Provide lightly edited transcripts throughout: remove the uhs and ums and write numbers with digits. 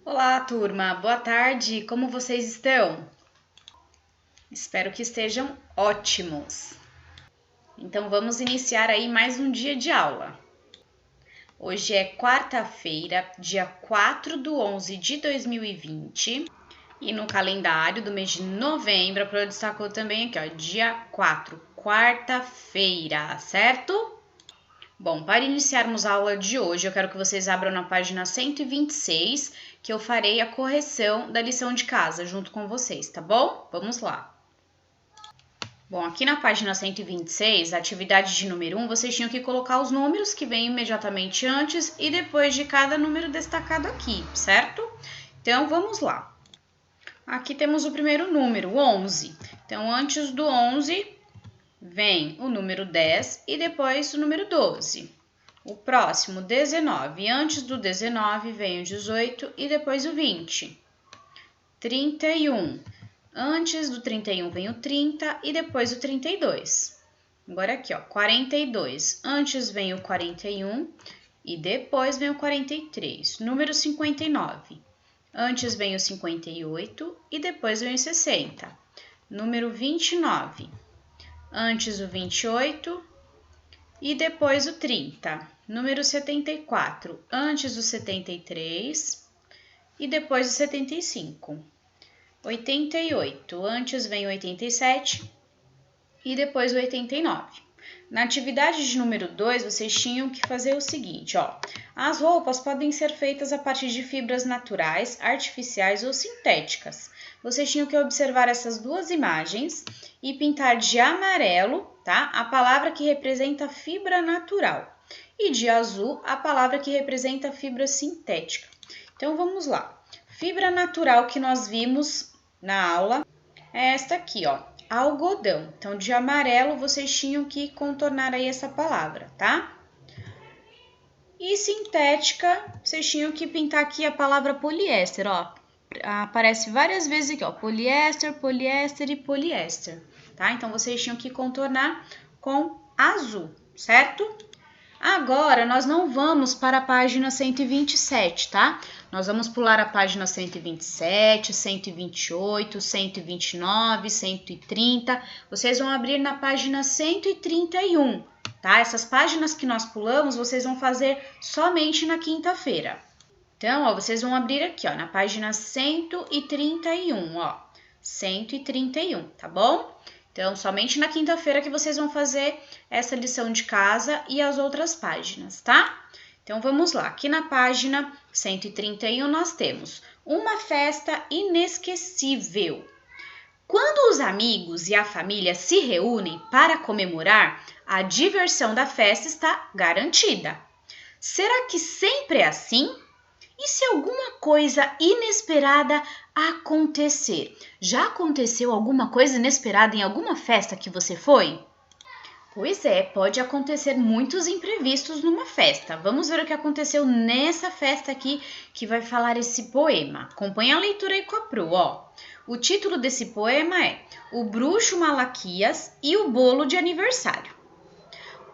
Olá, turma. Boa tarde. Como vocês estão? Espero que estejam ótimos. Então, vamos iniciar aí mais um dia de aula. Hoje é quarta-feira, dia 4/11 de 2020. E no calendário do mês de novembro, a Pro destacou também aqui, ó, dia 4, quarta-feira, certo? Bom, para iniciarmos a aula de hoje, eu quero que vocês abram na página 126, que eu farei a correção da lição de casa junto com vocês, tá bom? Vamos lá. Bom, aqui na página 126, a atividade de número 1, vocês tinham que colocar os números que vêm imediatamente antes e depois de cada número destacado aqui, certo? Então, vamos lá. Aqui temos o primeiro número, 11. Então, antes do 11... vem o número 10 e depois o número 12. O próximo, 19. Antes do 19 vem o 18 e depois o 20. 31. Antes do 31 vem o 30 e depois o 32. Agora aqui, ó, 42. Antes vem o 41 e depois vem o 43. Número 59. Antes vem o 58 e depois vem o 60. Número 29. Antes o 28 e depois o 30. Número 74, antes o 73 e depois o 75. 88, antes vem o 87 e depois o 89. Na atividade de número 2, vocês tinham que fazer o seguinte, ó. As roupas podem ser feitas a partir de fibras naturais, artificiais ou sintéticas. Vocês tinham que observar essas duas imagens e pintar de amarelo, tá? A palavra que representa fibra natural e de azul a palavra que representa fibra sintética. Então, vamos lá. Fibra natural que nós vimos na aula é esta aqui, ó, algodão. Então, de amarelo, vocês tinham que contornar aí essa palavra, tá? E sintética, vocês tinham que pintar aqui a palavra poliéster, ó. Aparece várias vezes aqui, ó, poliéster, poliéster e poliéster, tá? Então, vocês tinham que contornar com azul, certo? Agora, nós não vamos para a página 127, tá? Nós vamos pular a página 127, 128, 129, 130. Vocês vão abrir na página 131, tá? Essas páginas que nós pulamos, vocês vão fazer somente na quinta-feira. Então, ó, vocês vão abrir aqui, ó, na página 131, ó, 131, tá bom? Então, somente na quinta-feira que vocês vão fazer essa lição de casa e as outras páginas, tá? Então, vamos lá. Aqui na página 131, nós temos uma festa inesquecível. Quando os amigos e a família se reúnem para comemorar, a diversão da festa está garantida. Será que sempre é assim? E se alguma coisa inesperada acontecer? Já aconteceu alguma coisa inesperada em alguma festa que você foi? Pois é, pode acontecer muitos imprevistos numa festa. Vamos ver o que aconteceu nessa festa aqui que vai falar esse poema. Acompanhe a leitura aí com a Pro, ó. O título desse poema é O Bruxo Malaquias e o Bolo de Aniversário.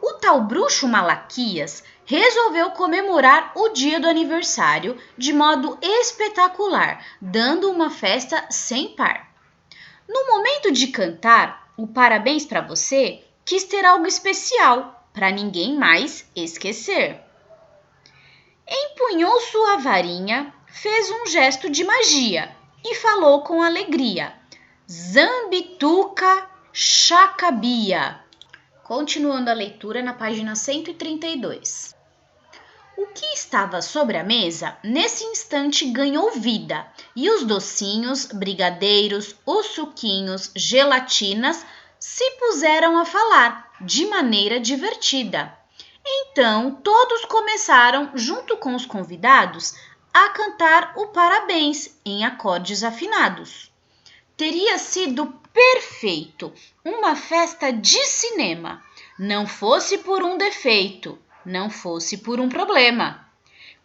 O tal bruxo Malaquias resolveu comemorar o dia do aniversário de modo espetacular, dando uma festa sem par. No momento de cantar o parabéns para você, quis ter algo especial para ninguém mais esquecer. Empunhou sua varinha, fez um gesto de magia e falou com alegria: Zambituca Chacabia. Continuando a leitura na página 132. O que estava sobre a mesa, nesse instante ganhou vida, e os docinhos, brigadeiros, os suquinhos, gelatinas se puseram a falar de maneira divertida. Então, todos começaram, junto com os convidados, a cantar o parabéns em acordes afinados. Teria sido perfeito, uma festa de cinema, não fosse por um defeito, não fosse por um problema.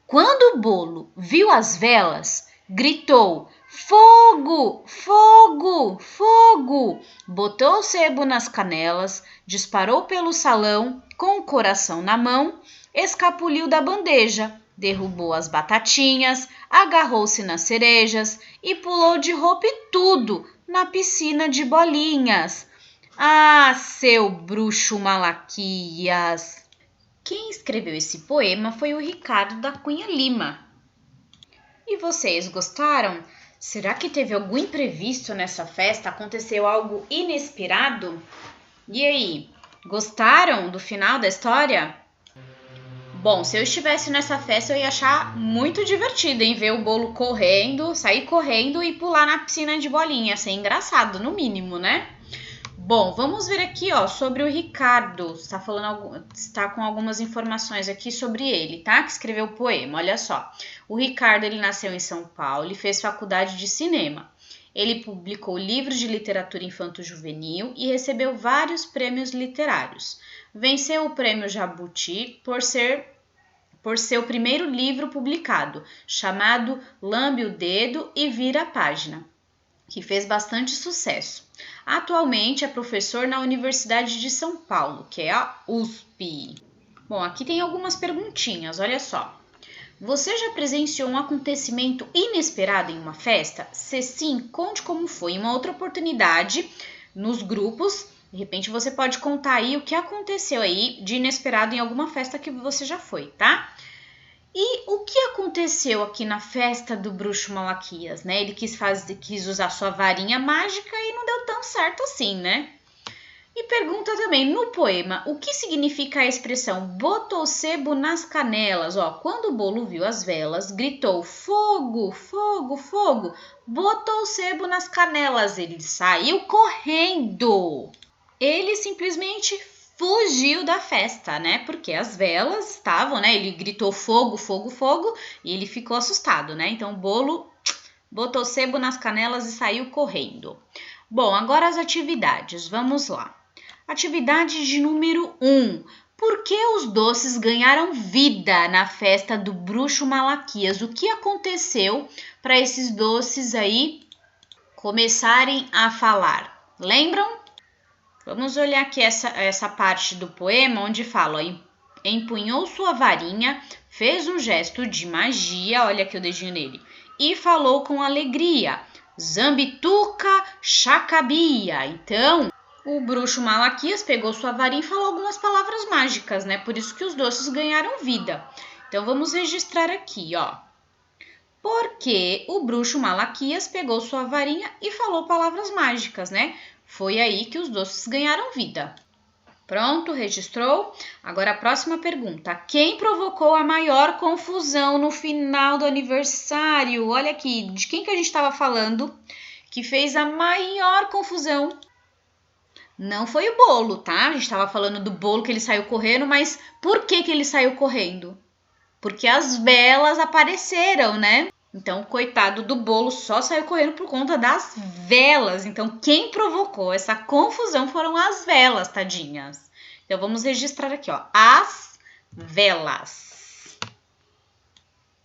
Quando o bolo viu as velas, gritou: fogo, fogo, fogo! Botou o sebo nas canelas, disparou pelo salão com o coração na mão, escapuliu da bandeja derrubou as batatinhas, agarrou-se nas cerejas e pulou de roupa e tudo na piscina de bolinhas. Ah, seu bruxo Malaquias! Quem escreveu esse poema foi o Ricardo da Cunha Lima. E vocês gostaram? Será que teve algum imprevisto nessa festa? Aconteceu algo inesperado? E aí, gostaram do final da história? Bom, se eu estivesse nessa festa, eu ia achar muito divertido, hein? Ver o bolo correndo, sair correndo e pular na piscina de bolinha. Ia ser engraçado, no mínimo, né? Bom, vamos ver aqui, ó, sobre o Ricardo. Está com algumas informações aqui sobre ele, tá? Que escreveu o poema, olha só. O Ricardo, ele nasceu em São Paulo e fez faculdade de cinema. Ele publicou livros de literatura infanto-juvenil e recebeu vários prêmios literários. Venceu o prêmio Jabuti por seu primeiro livro publicado, chamado Lambe o Dedo e Vira a Página, que fez bastante sucesso. Atualmente é professor na Universidade de São Paulo, que é a USP. Bom, aqui tem algumas perguntinhas, olha só. Você já presenciou um acontecimento inesperado em uma festa? Se sim, conte como foi. Em uma outra oportunidade, nos grupos, de repente você pode contar aí o que aconteceu aí de inesperado em alguma festa que você já foi, tá? E o que aconteceu aqui na festa do bruxo Malaquias, né? Ele quis usar sua varinha mágica e não deu tão certo assim, né? E pergunta também, no poema, o que significa a expressão botou sebo nas canelas? Ó, quando o bolo viu as velas, gritou fogo, fogo, fogo, botou sebo nas canelas. Ele saiu correndo. Ele simplesmente fugiu da festa, né? Porque as velas estavam, né? Ele gritou fogo, fogo, fogo e ele ficou assustado, né? Então o bolo botou sebo nas canelas e saiu correndo. Bom, agora as atividades, vamos lá. Atividade de número 1. Por que os doces ganharam vida na festa do bruxo Malaquias? O que aconteceu para esses doces aí começarem a falar? Lembram? Vamos olhar aqui essa parte do poema onde fala, ó, empunhou sua varinha, fez um gesto de magia, olha aqui o dedinho nele, e falou com alegria, Zambituca Chacabia. Então, o bruxo Malaquias pegou sua varinha e falou algumas palavras mágicas, né? Por isso que os doces ganharam vida. Então, vamos registrar aqui, ó. Porque o bruxo Malaquias pegou sua varinha e falou palavras mágicas, né? Foi aí que os doces ganharam vida. Pronto, registrou? Agora a próxima pergunta. Quem provocou a maior confusão no final do aniversário? Olha aqui, de quem que a gente estava falando que fez a maior confusão? Não foi o bolo, tá? A gente estava falando do bolo que ele saiu correndo, mas por que ele saiu correndo? Porque as velas apareceram, né? Então, coitado do bolo, só saiu correndo por conta das velas. Então, quem provocou essa confusão foram as velas, tadinhas. Então, vamos registrar aqui, ó. As velas.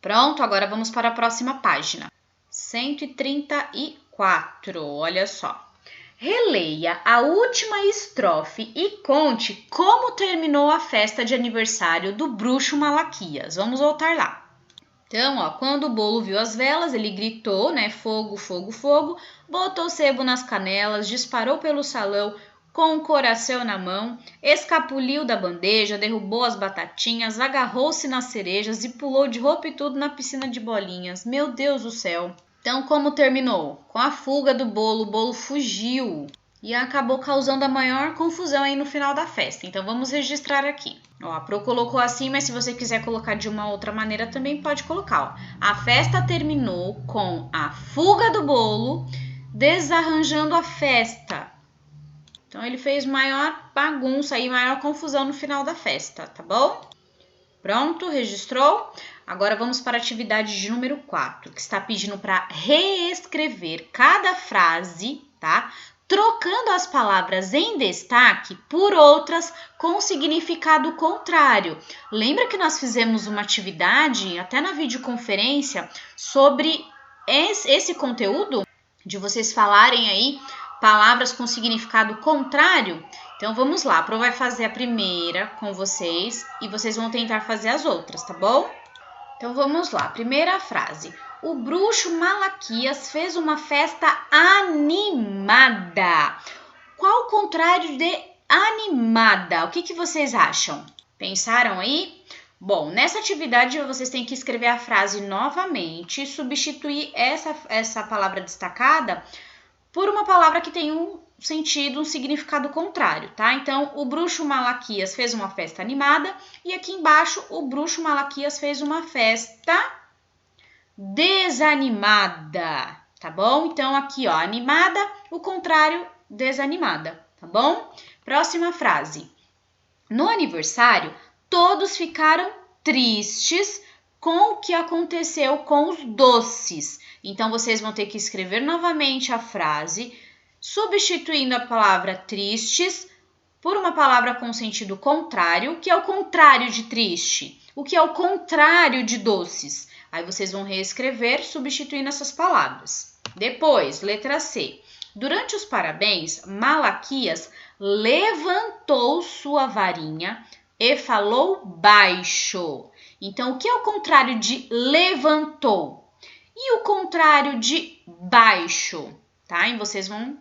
Pronto, agora vamos para a próxima página. 134, olha só. Releia a última estrofe e conte como terminou a festa de aniversário do bruxo Malaquias. Vamos voltar lá. Então, ó, quando o bolo viu as velas, ele gritou, né, fogo, fogo, fogo, botou sebo nas canelas, disparou pelo salão com o coração na mão, escapuliu da bandeja, derrubou as batatinhas, agarrou-se nas cerejas e pulou de roupa e tudo na piscina de bolinhas. Meu Deus do céu! Então, como terminou? Com a fuga do bolo, o bolo fugiu e acabou causando a maior confusão aí no final da festa. Então, vamos registrar aqui. Ó, a Pro colocou assim, mas se você quiser colocar de uma outra maneira também pode colocar. Ó. A festa terminou com a fuga do bolo, desarranjando a festa. Então, ele fez maior bagunça e maior confusão no final da festa, tá bom? Pronto, registrou? Agora vamos para a atividade de número 4, que está pedindo para reescrever cada frase, tá? Trocando as palavras em destaque por outras com significado contrário. Lembra que nós fizemos uma atividade, até na videoconferência, sobre esse conteúdo? De vocês falarem aí palavras com significado contrário? Então, vamos lá. A Pro vai fazer a primeira com vocês e vocês vão tentar fazer as outras, tá bom? Então vamos lá, primeira frase. O bruxo Malaquias fez uma festa animada. Qual o contrário de animada? O que vocês acham? Pensaram aí? Bom, nessa atividade vocês têm que escrever a frase novamente e substituir essa palavra destacada por uma palavra que tem um sentido, um significado contrário, tá? Então, o bruxo Malaquias fez uma festa animada e aqui embaixo o bruxo Malaquias fez uma festa desanimada, tá bom? Então, aqui, ó, animada, o contrário, desanimada, tá bom? Próxima frase. No aniversário, todos ficaram tristes com o que aconteceu com os doces. Então, vocês vão ter que escrever novamente a frase, substituindo a palavra tristes por uma palavra com sentido contrário. O que é o contrário de triste? O que é o contrário de doces? Aí vocês vão reescrever substituindo essas palavras. Depois, letra C. Durante os parabéns, Malaquias levantou sua varinha e falou baixo. Então, o que é o contrário de levantou? E o contrário de baixo? Tá? E vocês vão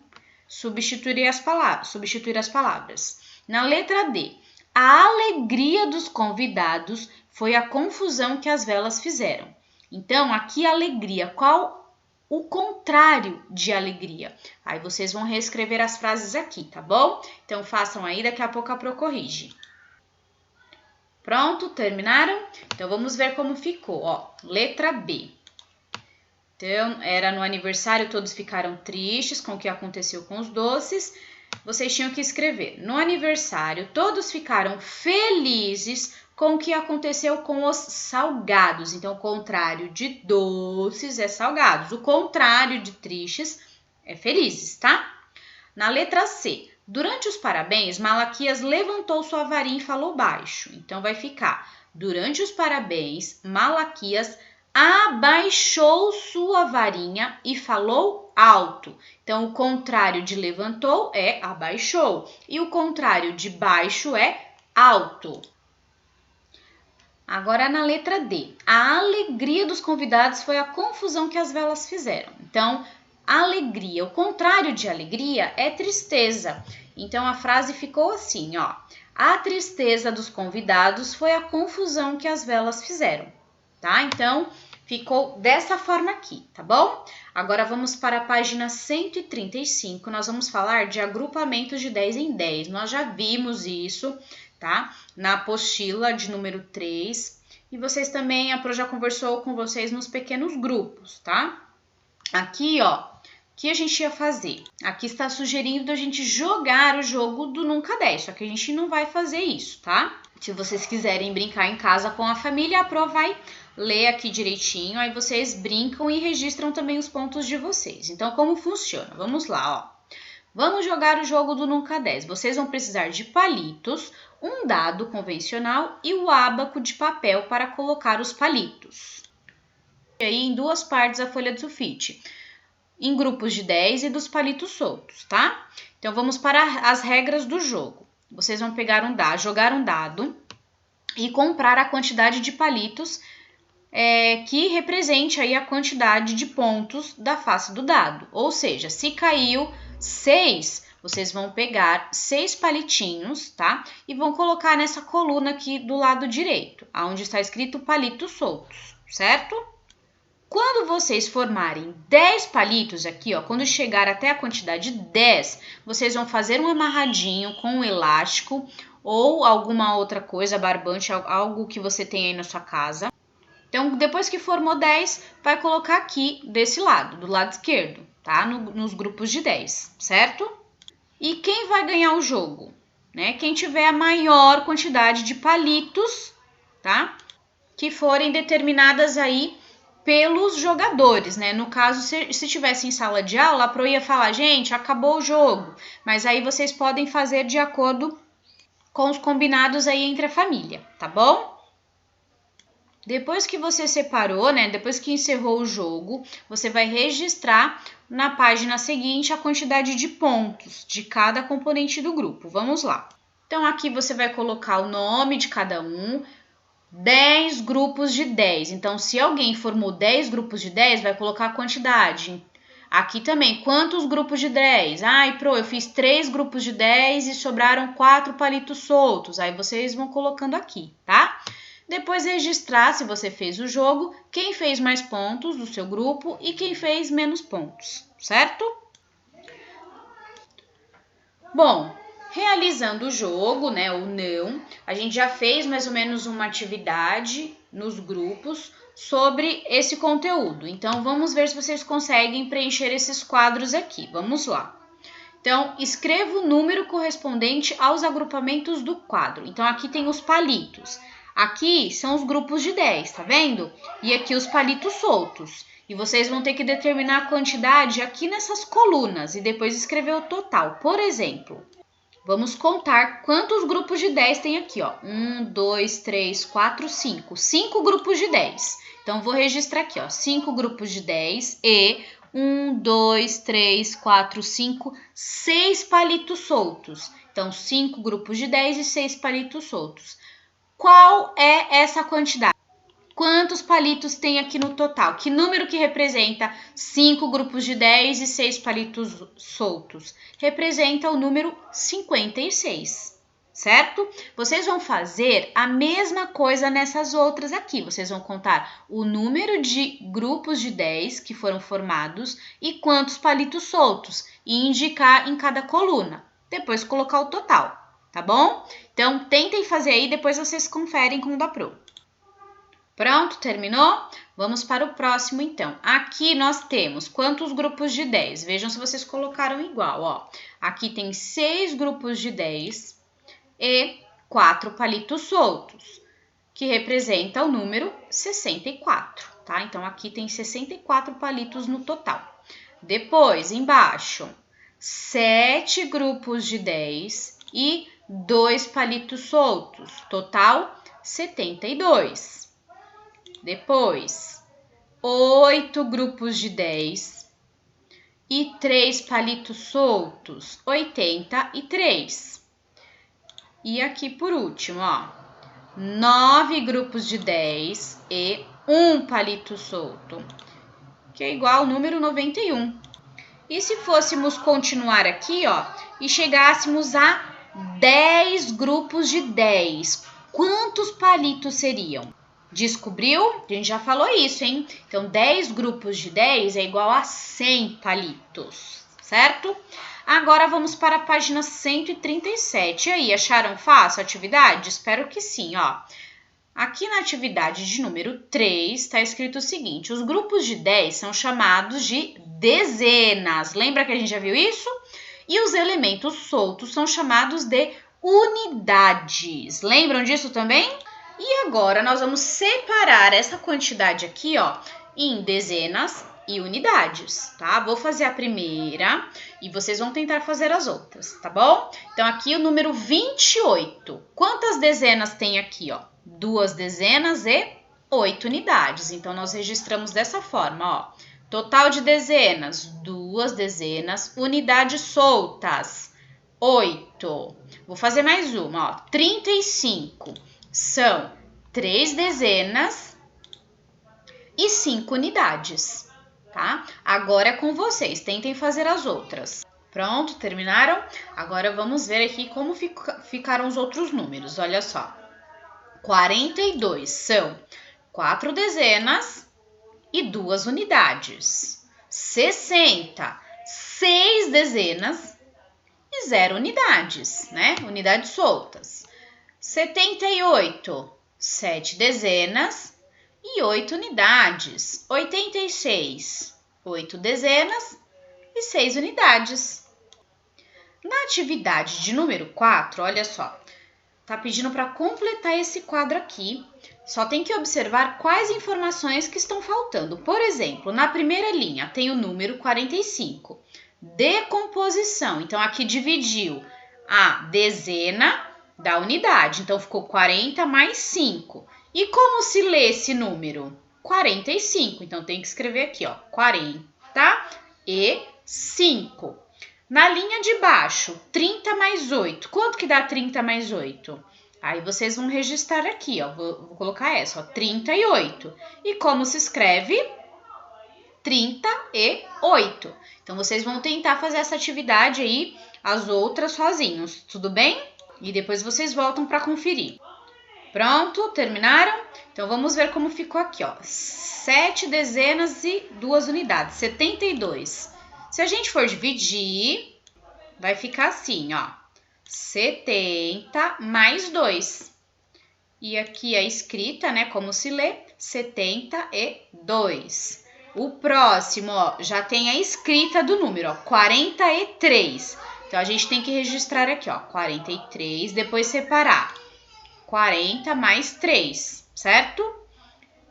substituir as palavras. Na letra D, a alegria dos convidados foi a confusão que as velas fizeram. Então, aqui alegria, qual o contrário de alegria? Aí vocês vão reescrever as frases aqui, tá bom? Então, façam aí, daqui a pouco a Pro corrige. Pronto, terminaram? Então, vamos ver como ficou, ó. Letra B. Então, era no aniversário, todos ficaram tristes com o que aconteceu com os doces. Vocês tinham que escrever. No aniversário, todos ficaram felizes com o que aconteceu com os salgados. Então, o contrário de doces é salgados. O contrário de tristes é felizes, tá? Na letra C. Durante os parabéns, Malaquias levantou sua varinha e falou baixo. Então, vai ficar. Durante os parabéns, Malaquias abaixou sua varinha e falou alto. Então, o contrário de levantou é abaixou. E o contrário de baixo é alto. Agora, na letra D. A alegria dos convidados foi a confusão que as velas fizeram. Então, alegria. O contrário de alegria é tristeza. Então, a frase ficou assim, ó. A tristeza dos convidados foi a confusão que as velas fizeram. Tá? Então, ficou dessa forma aqui, tá bom? Agora, vamos para a página 135. Nós vamos falar de agrupamentos de 10 em 10. Nós já vimos isso, tá? Na apostila de número 3. E vocês também, a Pro já conversou com vocês nos pequenos grupos, tá? Aqui, ó, o que a gente ia fazer? Aqui está sugerindo a gente jogar o jogo do Nunca 10, só que a gente não vai fazer isso, tá? Se vocês quiserem brincar em casa com a família, a Pro vai ler aqui direitinho, aí vocês brincam e registram também os pontos de vocês. Então, como funciona? Vamos lá, ó. Vamos jogar o jogo do Nunca 10. Vocês vão precisar de palitos, um dado convencional e o ábaco de papel para colocar os palitos. E aí, em duas partes, a folha de sulfite. Em grupos de 10 e dos palitos soltos, tá? Então, vamos para as regras do jogo. Vocês vão pegar um dado, jogar um dado e comprar a quantidade de palitos que represente aí a quantidade de pontos da face do dado. Ou seja, se caiu 6, vocês vão pegar 6 palitinhos, tá? E vão colocar nessa coluna aqui do lado direito, onde está escrito palitos soltos, certo? Quando vocês formarem 10 palitos aqui, ó, quando chegar até a quantidade 10, vocês vão fazer um amarradinho com um elástico ou alguma outra coisa, barbante, algo que você tem aí na sua casa. Então, depois que formou 10, vai colocar aqui desse lado, do lado esquerdo, tá? Nos grupos de 10, certo? E quem vai ganhar o jogo? Né? Quem tiver a maior quantidade de palitos, tá? Que forem determinadas aí pelos jogadores, né? No caso, se tivesse em sala de aula, a Pro ia falar, gente, acabou o jogo. Mas aí vocês podem fazer de acordo com os combinados aí entre a família, tá bom? Depois que você separou, né? Depois que encerrou o jogo, você vai registrar na página seguinte a quantidade de pontos de cada componente do grupo. Vamos lá. Então, aqui você vai colocar o nome de cada um, 10 grupos de 10. Então, se alguém formou 10 grupos de 10, vai colocar a quantidade. Aqui também, quantos grupos de 10? Ai, eu fiz 3 grupos de 10 e sobraram 4 palitos soltos. Aí vocês vão colocando aqui, tá? Depois registrar, se você fez o jogo, quem fez mais pontos do seu grupo e quem fez menos pontos, certo? Bom, realizando o jogo, né, ou não, a gente já fez mais ou menos uma atividade nos grupos sobre esse conteúdo. Então, vamos ver se vocês conseguem preencher esses quadros aqui. Vamos lá. Então, escreva o número correspondente aos agrupamentos do quadro. Então, aqui tem os palitos. Aqui são os grupos de 10, tá vendo? E aqui os palitos soltos. E vocês vão ter que determinar a quantidade aqui nessas colunas e depois escrever o total. Por exemplo, vamos contar quantos grupos de 10 tem aqui, ó. 1, 2, 3, 4, 5. 5 grupos de 10. Então, vou registrar aqui, ó. 5 grupos de 10 e 1, 2, 3, 4, 5, 6 palitos soltos. Então, 5 grupos de 10 e 6 palitos soltos. Qual é essa quantidade? Quantos palitos tem aqui no total? Que número que representa 5 grupos de 10 e 6 palitos soltos? Representa o número 56, certo? Vocês vão fazer a mesma coisa nessas outras aqui. Vocês vão contar o número de grupos de 10 que foram formados e quantos palitos soltos e indicar em cada coluna. Depois colocar o total, tá bom? Então, tentem fazer aí, depois vocês conferem com o da Pro. Pronto, terminou? Vamos para o próximo, então. Aqui nós temos quantos grupos de 10? Vejam se vocês colocaram igual, ó. Aqui tem 6 grupos de 10 e 4 palitos soltos, que representa o número 64, tá? Então, aqui tem 64 palitos no total. Depois, embaixo, 7 grupos de 10 e 2 palitos soltos, total 72. Depois, 8 grupos de 10 e 3 palitos soltos, 83. E aqui por último, ó, 9 grupos de 10 e 1 palito solto, que é igual ao número 91. E se fôssemos continuar aqui, ó, e chegássemos a 10 grupos de 10, quantos palitos seriam? Descobriu? A gente já falou isso, hein? Então, 10 grupos de 10 é igual a 100 palitos, certo? Agora, vamos para a página 137. E aí, acharam fácil a atividade? Espero que sim, ó. Aqui na atividade de número 3, está escrito o seguinte: os grupos de 10 são chamados de dezenas. Lembra que a gente já viu isso? E os elementos soltos são chamados de unidades. Lembram disso também? E agora, nós vamos separar essa quantidade aqui, ó, em dezenas e unidades, tá? Vou fazer a primeira e vocês vão tentar fazer as outras, tá bom? Então, aqui o número 28. Quantas dezenas tem aqui, ó? 2 dezenas e 8 unidades. Então, nós registramos dessa forma, ó. Total de dezenas, 2 dezenas, unidades soltas, 8. Vou fazer mais uma, ó. 35. São 3 dezenas e 5 unidades, tá? Agora é com vocês, tentem fazer as outras. Pronto, terminaram? Agora vamos ver aqui como ficaram os outros números, olha só. 42 são 4 dezenas e 2 unidades. 60, 6 dezenas e 0 unidades, né? Unidades soltas. 78, 7 dezenas e 8 unidades. 86, 8 dezenas e 6 unidades. Na atividade de número 4, olha só, tá pedindo para completar esse quadro aqui. Só tem que observar quais informações que estão faltando. Por exemplo, na primeira linha tem o número 45. Decomposição. Então, aqui dividiu a dezena da unidade. Então, ficou 40 mais 5. E como se lê esse número? 45. Então, tem que escrever aqui, ó, 45. Na linha de baixo, 30 mais 8. Quanto que dá 30 mais 8? Aí vocês vão registrar aqui, ó, vou colocar essa, ó, 38. E como se escreve? 38. Então, vocês vão tentar fazer essa atividade aí, as outras sozinhos, tudo bem? E depois vocês voltam para conferir. Pronto, terminaram? Então, vamos ver como ficou aqui, ó. 7 dezenas e 2 unidades, 72. Se a gente for dividir, vai ficar assim, ó. 70 mais 2. E aqui a escrita, né, como se lê, 72. O próximo, ó, já tem a escrita do número, ó, 43. Então, a gente tem que registrar aqui, ó, 43, depois separar. 40 mais 3, certo?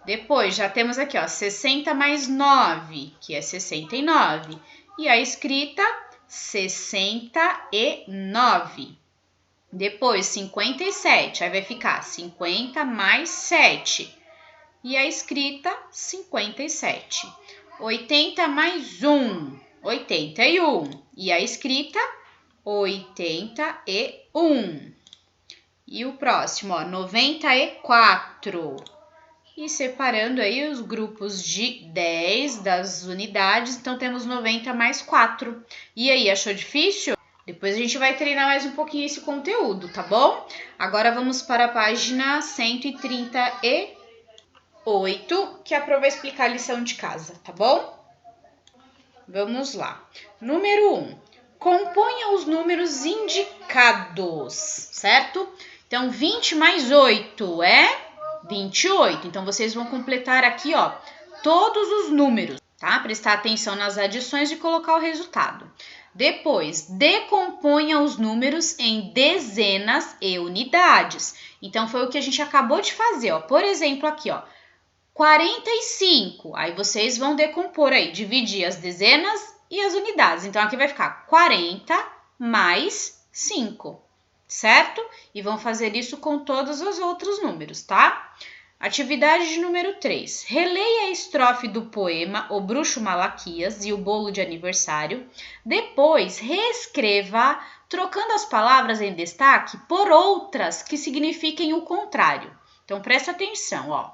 Depois, já temos aqui, ó, 60 mais 9, que é 69. E a escrita 69. Depois, 57, aí vai ficar 50 mais 7. E a escrita 57. 80 mais 1, 81. E a escrita 81. E o próximo, ó, 94. E separando aí os grupos de 10 das unidades, então temos 90 mais 4. E aí, achou difícil? Depois a gente vai treinar mais um pouquinho esse conteúdo, tá bom? Agora vamos para a página 138, que é para eu explicar a lição de casa, tá bom? Vamos lá. Número 1. Componha os números indicados, certo? Então, 20 mais 8 é 28. Então, vocês vão completar aqui, ó, todos os números, tá? Prestar atenção nas adições e colocar o resultado. Depois, decomponha os números em dezenas e unidades. Então, foi o que a gente acabou de fazer, ó. Por exemplo, aqui, ó, 45. Aí, vocês vão decompor aí, dividir as dezenas e as unidades. Então, aqui vai ficar 40 mais 5, certo? E vão fazer isso com todos os outros números, tá? Atividade de número 3. Releia a estrofe do poema O Bruxo Malaquias e o Bolo de Aniversário. Depois, reescreva, trocando as palavras em destaque por outras que signifiquem o contrário. Então, presta atenção, ó.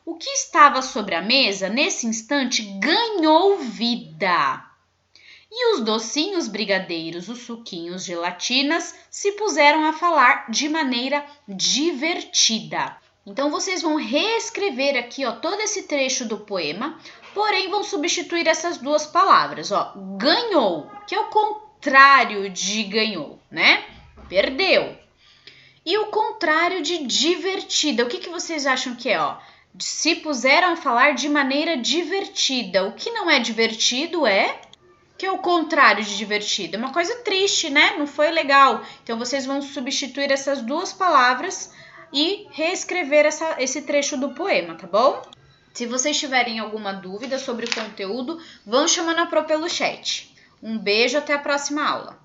O que estava sobre a mesa, nesse instante, ganhou vida. E os docinhos brigadeiros, os suquinhos, gelatinas, se puseram a falar de maneira divertida. Então, vocês vão reescrever aqui, ó, todo esse trecho do poema, porém vão substituir essas duas palavras, ó. Ganhou, que é o contrário de ganhou, né? Perdeu. E o contrário de divertida, o que vocês acham que é, ó? Se puseram a falar de maneira divertida. O que não é divertido é... que é o contrário de divertido? É uma coisa triste, né? Não foi legal. Então, vocês vão substituir essas duas palavras e reescrever esse trecho do poema, tá bom? Se vocês tiverem alguma dúvida sobre o conteúdo, vão chamando a Pro pelo chat. Um beijo, até a próxima aula.